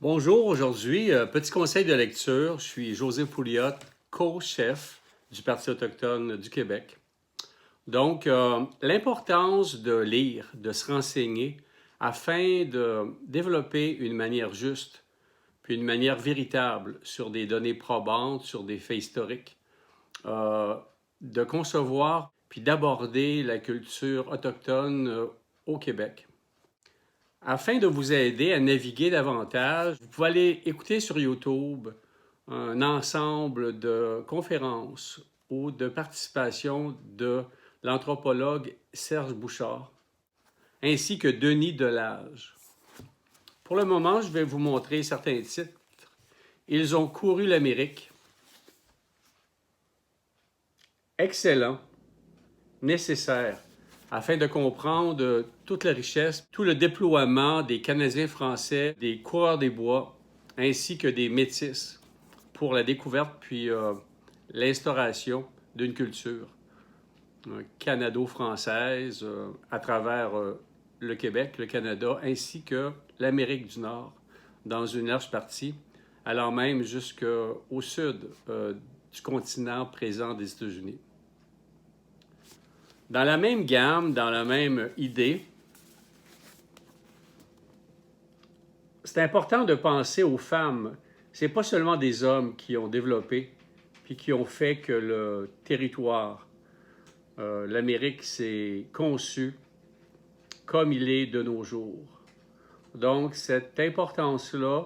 Bonjour, aujourd'hui, petit conseil de lecture. Je suis José Pouliot, co-chef du Parti autochtone du Québec. Donc, l'importance de lire, de se renseigner afin de développer une manière juste, puis une manière véritable sur des données probantes, sur des faits historiques, euh, de concevoir puis d'aborder la culture autochtone au Québec. Afin de vous aider à naviguer davantage, vous pouvez aller écouter sur YouTube un ensemble de conférences ou de participation de l'anthropologue Serge Bouchard, ainsi que Denis Delage. Pour le moment, je vais vous montrer certains titres. Ils ont couru l'Amérique. Excellent, nécessaire, afin de comprendre toute la richesse, tout le déploiement des Canadiens français, des coureurs des bois, ainsi que des métis pour la découverte puis l'instauration d'une culture canado-française à travers le Québec, le Canada, ainsi que l'Amérique du Nord, dans une large partie, allant même jusqu'au sud du continent présent des États-Unis. Dans la même gamme, dans la même idée, c'est important de penser aux femmes. Ce n'est pas seulement des hommes qui ont développé puis qui ont fait que le territoire, l'Amérique, s'est conçu comme il est de nos jours. Donc, cette importance-là,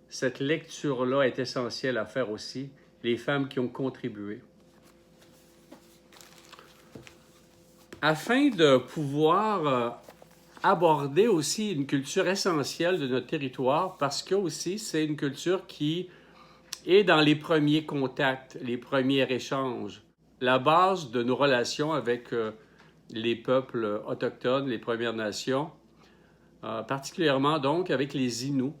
cette lecture-là est essentielle à faire aussi, les femmes qui ont contribué. Afin de pouvoir aborder aussi une culture essentielle de notre territoire, parce que aussi c'est une culture qui est dans les premiers contacts, les premiers échanges, la base de nos relations avec les peuples autochtones, les Premières Nations, particulièrement donc avec les Inuits.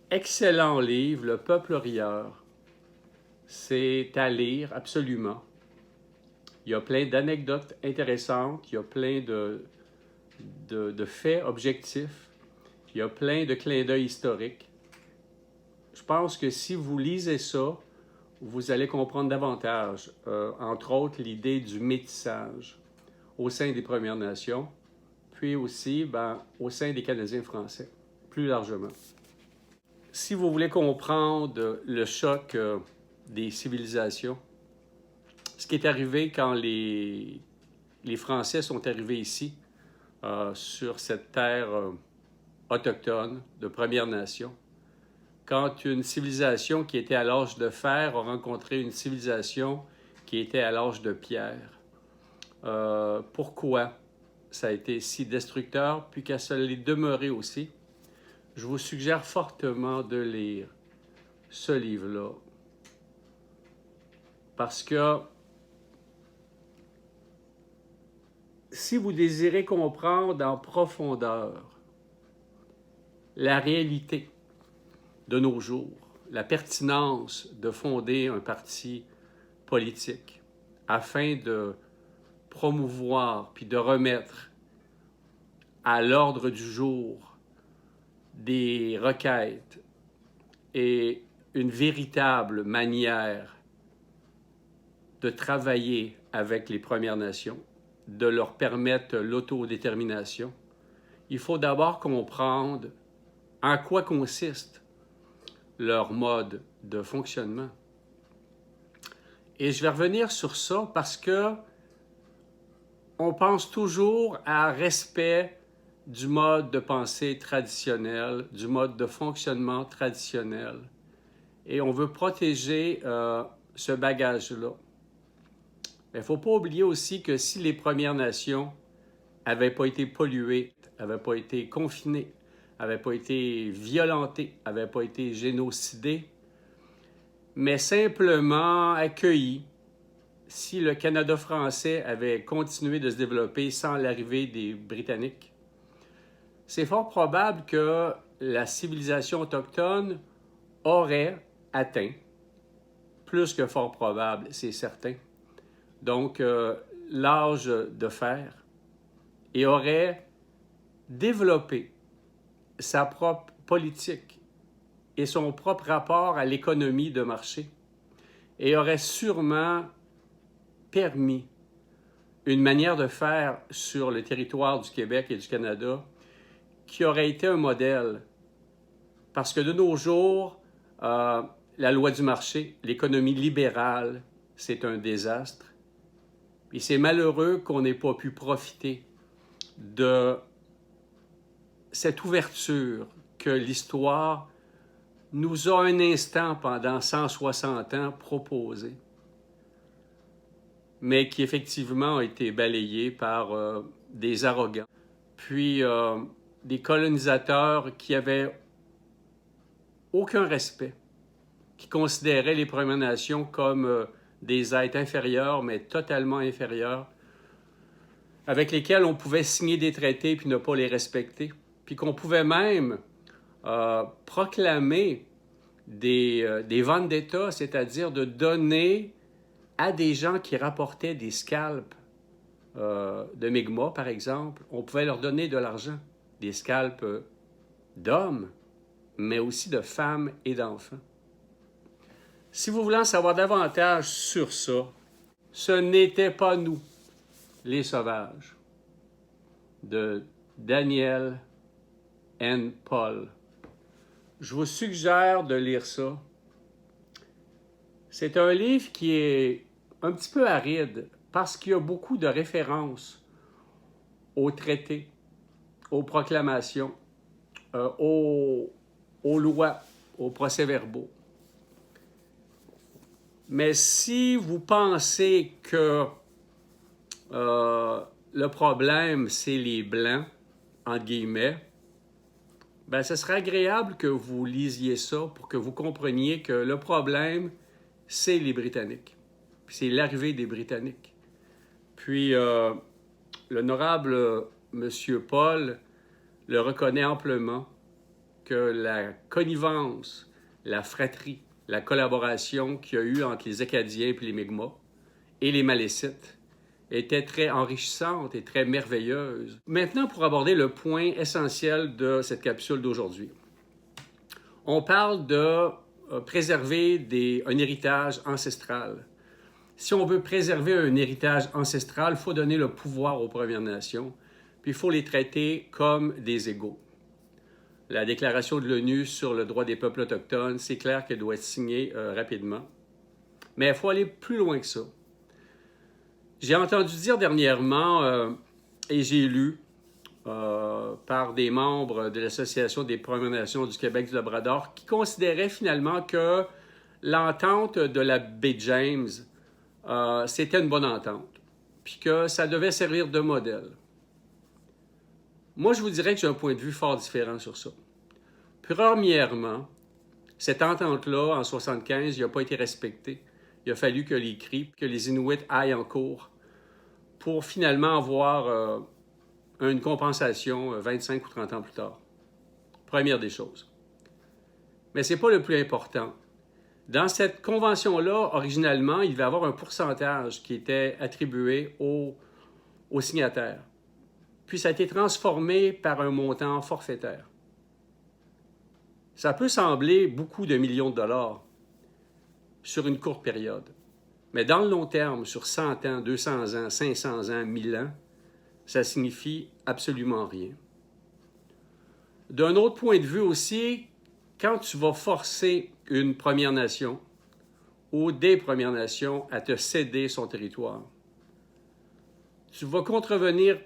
Excellent livre, Le Peuple rieur. C'est à lire absolument. Il y a plein d'anecdotes intéressantes, il y a plein de faits objectifs, il y a plein de clins d'œil historiques. Je pense que si vous lisez ça, vous allez comprendre davantage, entre autres, l'idée du métissage au sein des Premières Nations, puis aussi au sein des Canadiens français, plus largement. Si vous voulez comprendre le choc des civilisations, ce qui est arrivé quand les Français sont arrivés ici, sur cette terre autochtone de Première Nation, quand une civilisation qui était à l'âge de fer a rencontré une civilisation qui était à l'âge de pierre. Pourquoi ça a été si destructeur, puis qu'à ça l'est demeuré aussi? Je vous suggère fortement de lire ce livre-là, parce que si vous désirez comprendre en profondeur la réalité de nos jours, la pertinence de fonder un parti politique afin de promouvoir puis de remettre à l'ordre du jour des requêtes et une véritable manière de travailler avec les Premières Nations, de leur permettre l'autodétermination, il faut d'abord comprendre en quoi consiste leur mode de fonctionnement. Et je vais revenir sur ça parce que on pense toujours à respect du mode de pensée traditionnel, du mode de fonctionnement traditionnel. Et on veut protéger ce bagage-là. Mais il ne faut pas oublier aussi que si les Premières Nations n'avaient pas été polluées, n'avaient pas été confinées, n'avaient pas été violentées, n'avaient pas été génocidées, mais simplement accueillies, si le Canada français avait continué de se développer sans l'arrivée des Britanniques, c'est fort probable que la civilisation autochtone aurait atteint, plus que fort probable, c'est certain, donc l'âge de fer, et aurait développé sa propre politique et son propre rapport à l'économie de marché et aurait sûrement permis une manière de faire sur le territoire du Québec et du Canada qui aurait été un modèle. Parce que de nos jours, la loi du marché, l'économie libérale, c'est un désastre. Et c'est malheureux qu'on n'ait pas pu profiter de cette ouverture que l'histoire nous a un instant pendant 160 ans proposée, mais qui effectivement a été balayée par des arrogants, puis des colonisateurs qui avaient aucun respect, qui considéraient les Premières Nations comme des êtres inférieurs, mais totalement inférieurs, avec lesquels on pouvait signer des traités puis ne pas les respecter, puis qu'on pouvait même proclamer des ventes d'État, c'est-à-dire de donner à des gens qui rapportaient des scalps de Mi'kmaq, par exemple, on pouvait leur donner de l'argent, des scalps d'hommes, mais aussi de femmes et d'enfants. Si vous voulez en savoir davantage sur ça, ce n'était pas nous, les sauvages, de Daniel N. Paul. Je vous suggère de lire ça. C'est un livre qui est un petit peu aride parce qu'il y a beaucoup de références aux traités, aux proclamations, aux lois, aux procès-verbaux. Mais si vous pensez que le problème, c'est les Blancs, entre guillemets, ben, ce serait agréable que vous lisiez ça pour que vous compreniez que le problème, c'est les Britanniques. C'est l'arrivée des Britanniques. Puis, l'honorable M. Paul le reconnaît amplement que la connivence, la fratrie, la collaboration qu'il y a eu entre les Acadiens et les Mi'kmaq et les Malécites était très enrichissante et très merveilleuse. Maintenant, pour aborder le point essentiel de cette capsule d'aujourd'hui. On parle de préserver un héritage ancestral. Si on veut préserver un héritage ancestral, il faut donner le pouvoir aux Premières Nations, puis il faut les traiter comme des égaux. La déclaration de l'ONU sur le droit des peuples autochtones, c'est clair qu'elle doit être signée rapidement. Mais il faut aller plus loin que ça. J'ai entendu dire dernièrement, et j'ai lu par des membres de l'Association des Premières Nations du Québec du Labrador, qui considéraient finalement que l'entente de la baie James, c'était une bonne entente, puis que ça devait servir de modèle. Moi, je vous dirais que j'ai un point de vue fort différent sur ça. Premièrement, cette entente-là, en 1975, n'a pas été respectée. Il a fallu que les Cris, que les Inuits aillent en cours pour finalement avoir une compensation 25 ou 30 ans plus tard. Première des choses. Mais ce n'est pas le plus important. Dans cette convention-là, originalement, il devait y avoir un pourcentage qui était attribué aux signataires. Puis ça a été transformé par un montant forfaitaire. Ça peut sembler beaucoup de millions de dollars sur une courte période. Mais dans le long terme, sur 100 ans, 200 ans, 500 ans, 1000 ans, ça signifie absolument rien. D'un autre point de vue aussi, quand tu vas forcer une Première Nation ou des Premières Nations à te céder son territoire, tu vas contrevenir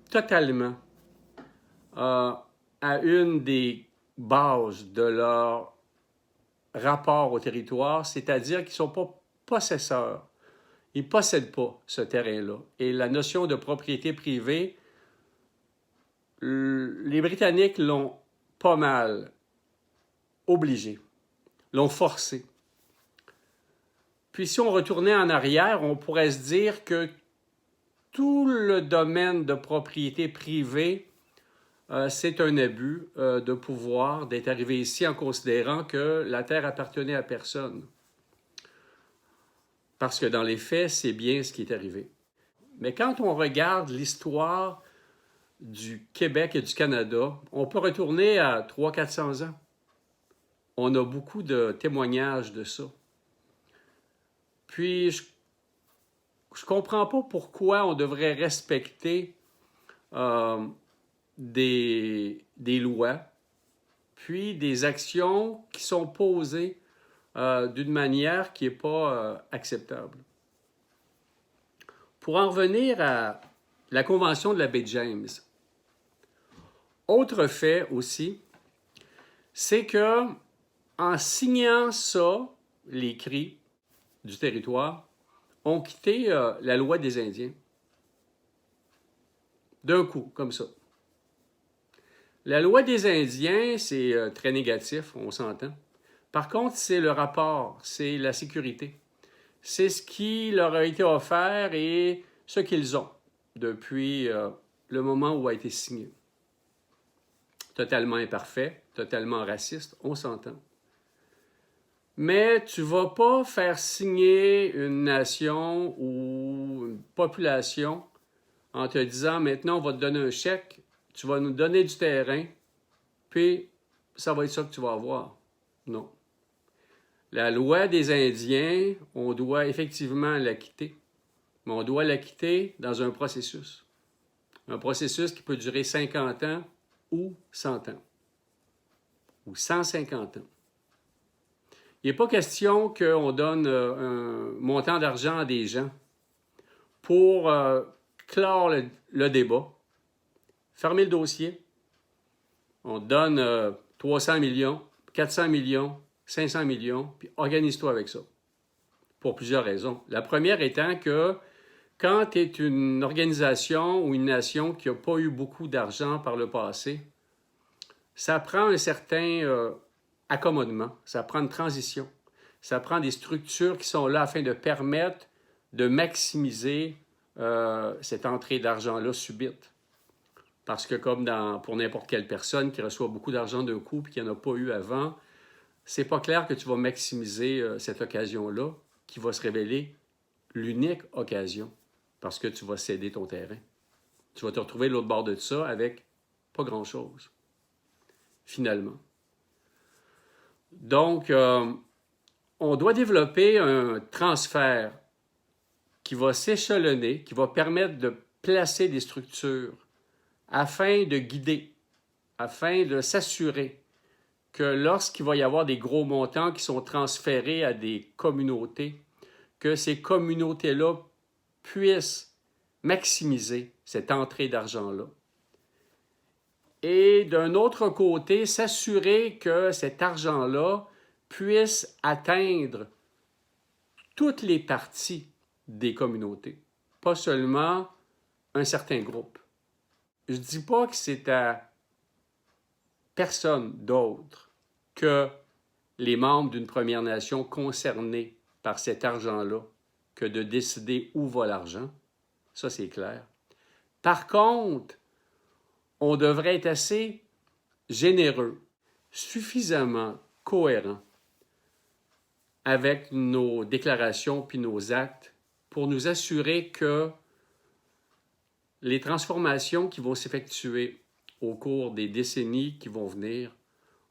totalement à une des bases de leur rapport au territoire, c'est-à-dire qu'ils ne sont pas possesseurs. Ils ne possèdent pas ce terrain-là. Et la notion de propriété privée, les Britanniques l'ont pas mal obligé, l'ont forcé. Puis si on retournait en arrière, on pourrait se dire que tout le domaine de propriété privée, c'est un abus de pouvoir d'être arrivé ici en considérant que la terre appartenait à personne. Parce que dans les faits, c'est bien ce qui est arrivé. Mais quand on regarde l'histoire du Québec et du Canada, on peut retourner à 300-400 ans. On a beaucoup de témoignages de ça. Puis, je ne comprends pas pourquoi on devrait respecter des lois, puis des actions qui sont posées d'une manière qui n'est pas acceptable. Pour en revenir à la Convention de la baie James, autre fait aussi, c'est que en signant ça, les Cris du territoire ont quitté la loi des Indiens. D'un coup, comme ça. La loi des Indiens, c'est très négatif, on s'entend. Par contre, c'est le rapport, c'est la sécurité. C'est ce qui leur a été offert et ce qu'ils ont depuis le moment où a été signé. Totalement imparfait, totalement raciste, on s'entend. Mais tu ne vas pas faire signer une nation ou une population en te disant maintenant on va te donner un chèque, tu vas nous donner du terrain, puis ça va être ça que tu vas avoir. Non. La loi des Indiens, on doit effectivement la quitter, mais on doit la quitter dans un processus. Un processus qui peut durer 50 ans ou 100 ans, ou 150 ans. Il n'est pas question qu'on donne un montant d'argent à des gens pour clore le débat, fermer le dossier. On donne 300 millions, 400 millions, 500 millions, puis organise-toi avec ça. Pour plusieurs raisons. La première étant que quand tu es une organisation ou une nation qui n'a pas eu beaucoup d'argent par le passé, ça prend un certain accommodement, ça prend une transition, ça prend des structures qui sont là afin de permettre de maximiser cette entrée d'argent-là subite. Parce que comme pour n'importe quelle personne qui reçoit beaucoup d'argent d'un coup et qui n'en a pas eu avant, c'est pas clair que tu vas maximiser cette occasion-là qui va se révéler l'unique occasion parce que tu vas céder ton terrain. Tu vas te retrouver de l'autre bord de ça avec pas grand-chose, finalement. Donc, on doit développer un transfert qui va s'échelonner, qui va permettre de placer des structures afin de guider, afin de s'assurer que lorsqu'il va y avoir des gros montants qui sont transférés à des communautés, que ces communautés-là puissent maximiser cette entrée d'argent-là. Et d'un autre côté, s'assurer que cet argent-là puisse atteindre toutes les parties des communautés, pas seulement un certain groupe. Je ne dis pas que c'est à personne d'autre que les membres d'une Première Nation concernés par cet argent-là que de décider où va l'argent. Ça, c'est clair. Par contre, on devrait être assez généreux, suffisamment cohérent avec nos déclarations puis nos actes pour nous assurer que les transformations qui vont s'effectuer au cours des décennies qui vont venir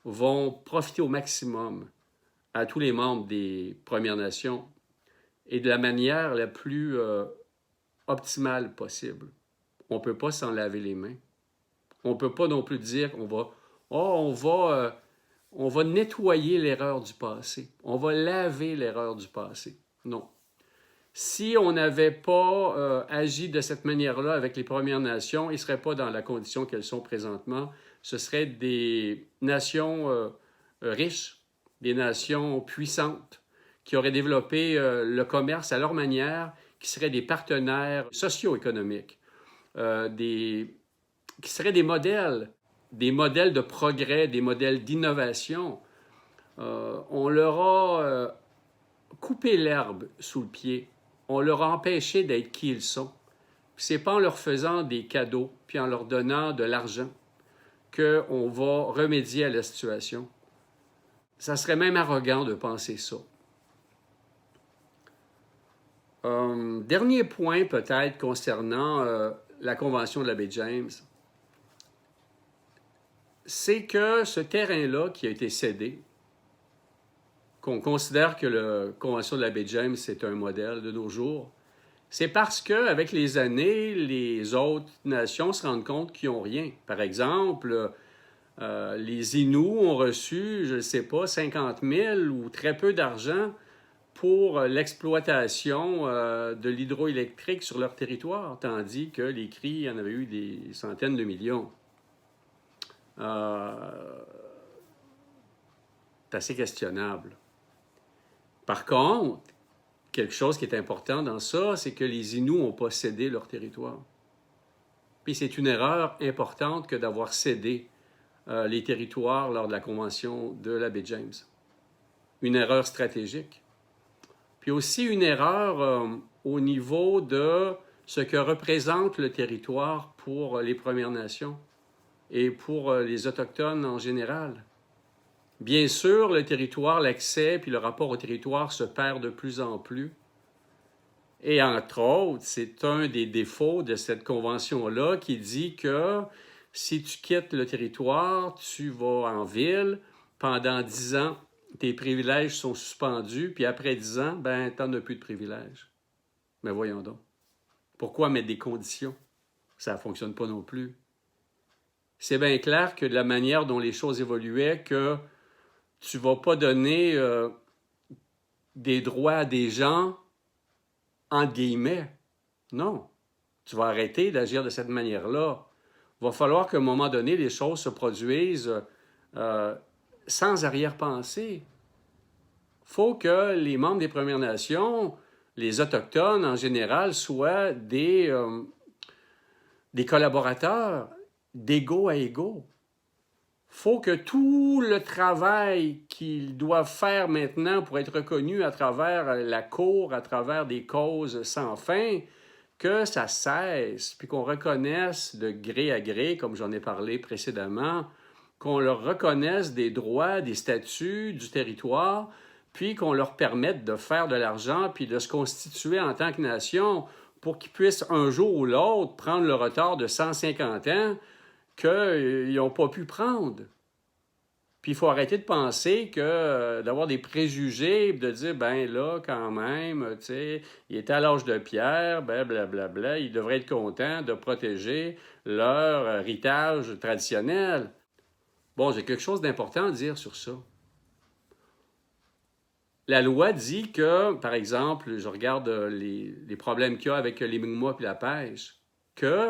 vont profiter au maximum à tous les membres des Premières Nations et de la manière la plus optimale possible. On ne peut pas s'en laver les mains. On ne peut pas non plus dire qu'on va, on va nettoyer l'erreur du passé. On va laver l'erreur du passé. Non. Si on n'avait pas agi de cette manière-là avec les Premières Nations, ils ne seraient pas dans la condition qu'elles sont présentement. Ce seraient des nations riches, des nations puissantes, qui auraient développé le commerce à leur manière, qui seraient des partenaires socio-économiques, qui seraient des modèles de progrès, des modèles d'innovation. On leur a coupé l'herbe sous le pied. On leur a empêché d'être qui ils sont. Ce n'est pas en leur faisant des cadeaux puis en leur donnant de l'argent qu'on va remédier à la situation. Ça serait même arrogant de penser ça. Dernier point peut-être concernant la Convention de la baie James, c'est que ce terrain-là qui a été cédé qu'on considère que la Convention de la baie James, c'est un modèle de nos jours, c'est parce qu'avec les années, les autres nations se rendent compte qu'ils n'ont rien. Par exemple, les Inuits ont reçu, je ne sais pas, 50 000 ou très peu d'argent pour l'exploitation de l'hydroélectrique sur leur territoire, tandis que les Cris en avaient eu des centaines de millions. C'est assez questionnable. Par contre, quelque chose qui est important dans ça, c'est que les Inuits n'ont pas cédé leur territoire. Puis c'est une erreur importante que d'avoir cédé les territoires lors de la Convention de la baie James. Une erreur stratégique. Puis aussi une erreur au niveau de ce que représente le territoire pour les Premières Nations et pour les Autochtones en général. Bien sûr, le territoire, l'accès puis le rapport au territoire se perd de plus en plus. Et entre autres, c'est un des défauts de cette convention-là qui dit que si tu quittes le territoire, tu vas en ville, pendant 10 ans, tes privilèges sont suspendus, puis après 10 ans, ben, tu n'en as plus de privilèges. Mais voyons donc. Pourquoi mettre des conditions? Ça ne fonctionne pas non plus. C'est bien clair que de la manière dont les choses évoluaient, que tu ne vas pas donner des droits à des gens, entre guillemets. Non. Tu vas arrêter d'agir de cette manière-là. Il va falloir qu'à un moment donné, les choses se produisent sans arrière-pensée. Il faut que les membres des Premières Nations, les Autochtones en général, soient des collaborateurs d'égaux à égaux. Il faut que tout le travail qu'ils doivent faire maintenant pour être reconnus à travers la Cour, à travers des causes sans fin, que ça cesse, puis qu'on reconnaisse de gré à gré, comme j'en ai parlé précédemment, qu'on leur reconnaisse des droits, des statuts du territoire, puis qu'on leur permette de faire de l'argent, puis de se constituer en tant que nation pour qu'ils puissent un jour ou l'autre prendre le retard de 150 ans qu'ils n'ont pas pu prendre. Puis il faut arrêter de penser que d'avoir des préjugés, de dire, ben là, quand même, tu sais, il est à l'âge de pierre, ben blablabla, ils devraient être contents de protéger leur héritage traditionnel. Bon, j'ai quelque chose d'important à dire sur ça. La loi dit que, par exemple, je regarde les problèmes qu'il y a avec les Mi'kmaq et la pêche, que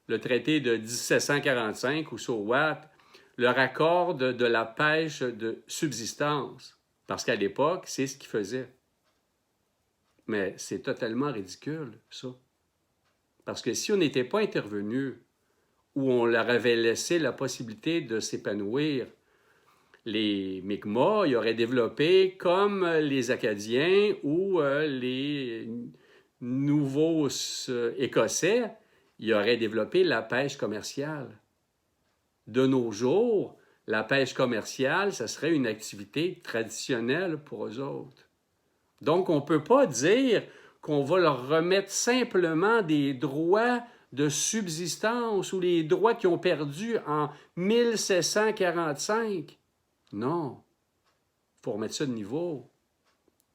le traité de 1745 ou SOWAT leur accorde de la pêche de subsistance, parce qu'à l'époque, c'est ce qu'ils faisaient. Mais c'est totalement ridicule, ça. Parce que si on n'était pas intervenu, ou on leur avait laissé la possibilité de s'épanouir, les Mi'kmaq, ils auraient développé comme les Acadiens ou les nouveaux Écossais, ils auraient développé la pêche commerciale. De nos jours, la pêche commerciale, ça serait une activité traditionnelle pour eux autres. Donc, on ne peut pas dire qu'on va leur remettre simplement des droits de subsistance ou les droits qu'ils ont perdus en 1745. Non. Il faut remettre ça de niveau.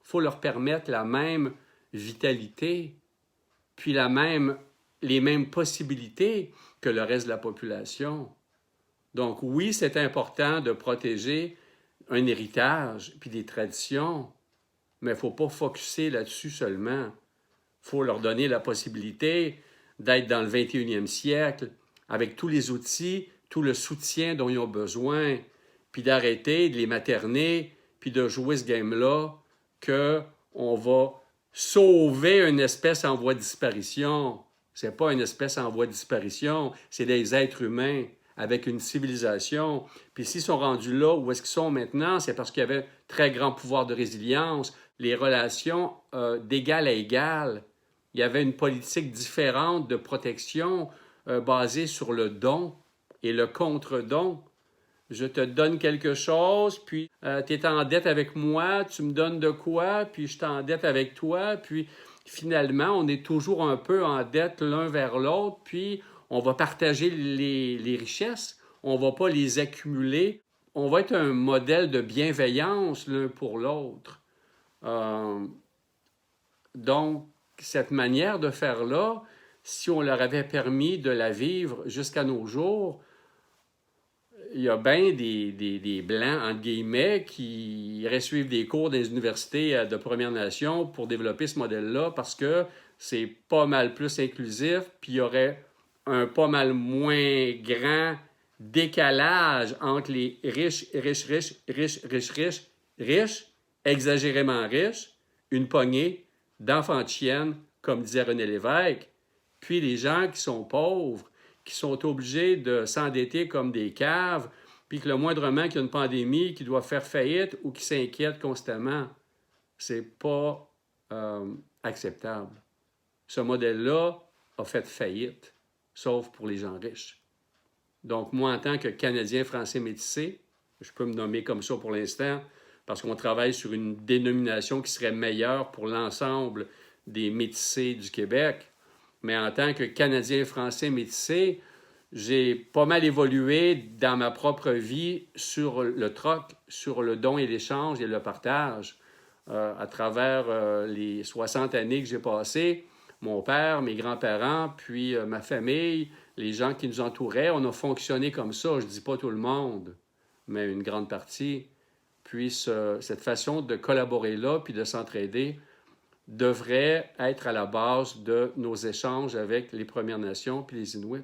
Il faut leur permettre la même vitalité, puis les mêmes possibilités que le reste de la population. Donc oui, c'est important de protéger un héritage puis des traditions, mais il ne faut pas focusser là-dessus seulement. Il faut leur donner la possibilité d'être dans le 21e siècle avec tous les outils, tout le soutien dont ils ont besoin, puis d'arrêter de les materner, puis de jouer ce game-là qu'on va sauver une espèce en voie de disparition. Ce n'est pas une espèce en voie de disparition, c'est des êtres humains avec une civilisation. Puis s'ils sont rendus là, où est-ce qu'ils sont maintenant, c'est parce qu'il y avait très grand pouvoir de résilience, les relations d'égal à égal. Il y avait une politique différente de protection basée sur le don et le contre-don. Je te donne quelque chose, puis tu es en dette avec moi, tu me donnes de quoi, puis je t'endette avec toi, puis finalement, on est toujours un peu en dette l'un vers l'autre, puis on va partager les richesses, on ne va pas les accumuler on va être un modèle de bienveillance l'un pour l'autre. Donc, cette manière de faire-là, si on leur avait permis de la vivre jusqu'à nos jours, il y a bien des Blancs, entre guillemets, qui iraient suivre des cours dans les universités de Première Nation pour développer ce modèle-là parce que c'est pas mal plus inclusif, puis il y aurait un pas mal moins grand décalage entre les riches, exagérément riches, une poignée d'enfants de chiennes, comme disait René Lévesque, puis les gens qui sont pauvres, qui sont obligés de s'endetter comme des caves, puis que le moindrement qu'il y a une pandémie, qui doit faire faillite ou qui s'inquiète constamment, c'est pas acceptable. Ce modèle-là a fait faillite, sauf pour les gens riches. Donc, moi, en tant que Canadien français métissé, je peux me nommer comme ça pour l'instant, parce qu'on travaille sur une dénomination qui serait meilleure pour l'ensemble des métissés du Québec. Mais en tant que Canadien français métissé, j'ai pas mal évolué dans ma propre vie sur le troc, sur le don et l'échange et le partage. À travers les 60 années que j'ai passées, mon père, mes grands-parents, puis ma famille, les gens qui nous entouraient, on a fonctionné comme ça. Je ne dis pas tout le monde, mais une grande partie. Puis cette façon de collaborer-là, puis de s'entraider, devrait être à la base de nos échanges avec les Premières Nations puis les Inuits.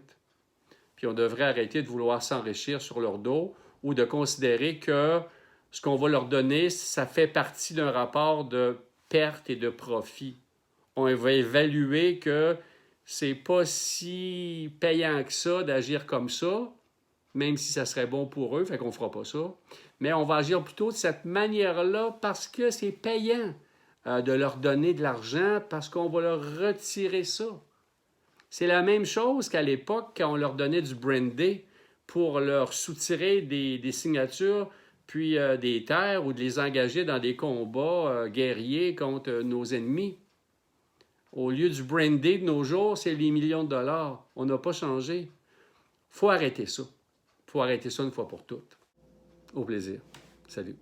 Puis on devrait arrêter de vouloir s'enrichir sur leur dos ou de considérer que ce qu'on va leur donner, ça fait partie d'un rapport de perte et de profit. On va évaluer que c'est pas si payant que ça d'agir comme ça, même si ça serait bon pour eux, fait qu'on fera pas ça. Mais on va agir plutôt de cette manière-là parce que c'est payant de leur donner de l'argent parce qu'on va leur retirer ça. C'est la même chose qu'à l'époque quand on leur donnait du brandy pour leur soutirer des signatures puis des terres ou de les engager dans des combats guerriers contre nos ennemis. Au lieu du brandy de nos jours, c'est les millions de dollars. On n'a pas changé. Il faut arrêter ça. Il faut arrêter ça une fois pour toutes. Au plaisir. Salut.